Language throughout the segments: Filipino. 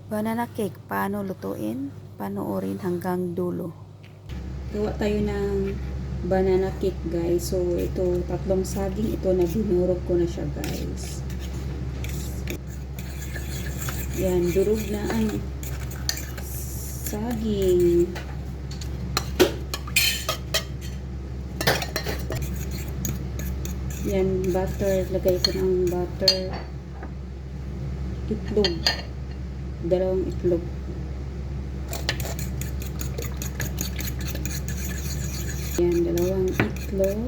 Banana cake, paano lutuin? Panoorin hanggang dulo. Gawa tayo ng banana cake, guys. So, ito, tatlong saging. Ito na binurog ko na siya, guys. Yan, durog na ang saging. Yan, butter. Lagay ko ng butter. Itlog. Dalawang itlog. Yan, dalawang itlog.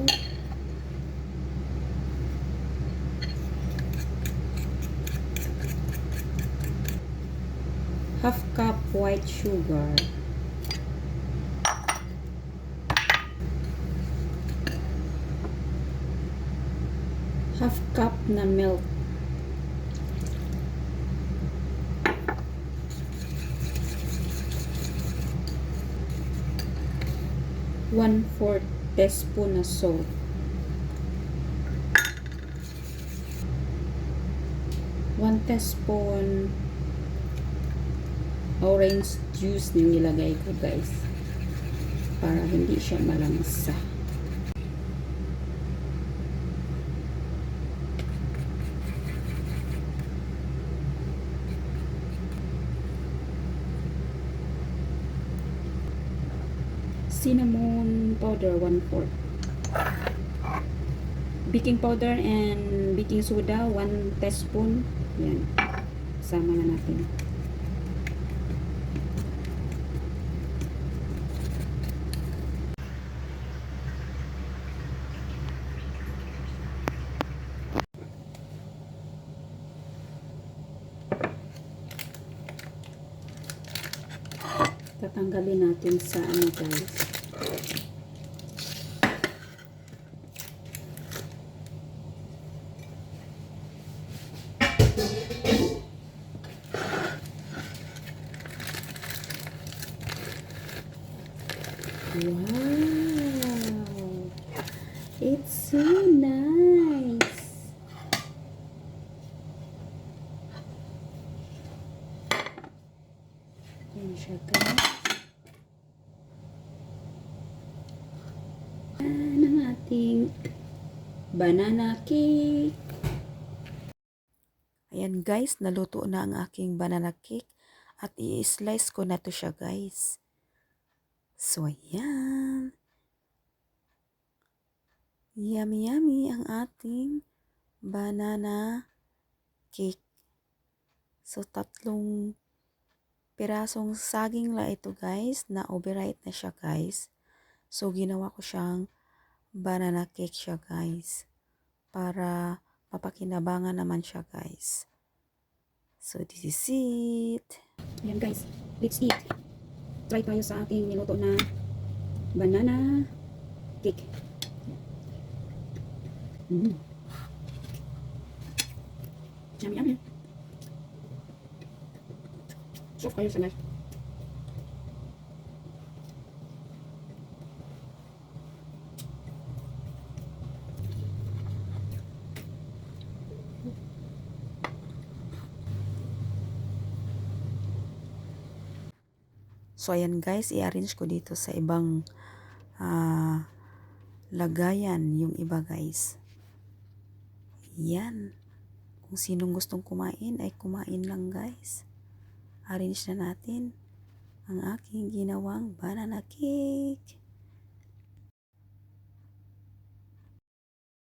Half cup white sugar. Half cup na milk. One-fourth teaspoon na salt. One teaspoon orange juice na nilagay ko, guys, para hindi siya malamsa. Cinnamon powder 1/4. Baking powder and baking soda 1 teaspoon. Yan. Sama na natin. Tatanggalin natin sa ano, guys. Wow! It's so nice! Yan siya, guys. Yan ang ating banana cake. Ayan, guys, naluto na ang aking banana cake at i-slice ko na to siya, guys. So, ayan. Yummy, yummy ang ating banana cake. So, tatlong pirasong saging la ito, guys, na overripe na siya, guys. So, ginawa ko siyang banana cake siya, guys, para papakinabangan naman siya, guys. So, this is it. Ayan, guys, let's eat. Try tayo sa aking niluto na banana cake. Yummy, yummy. Soft kayo sa guys. So, ayan, guys, i-arrange ko dito sa ibang lagayan yung iba, guys. Yan. Kung sinong gustong kumain, ay kumain lang, guys. Arrange na natin ang aking ginawang banana cake.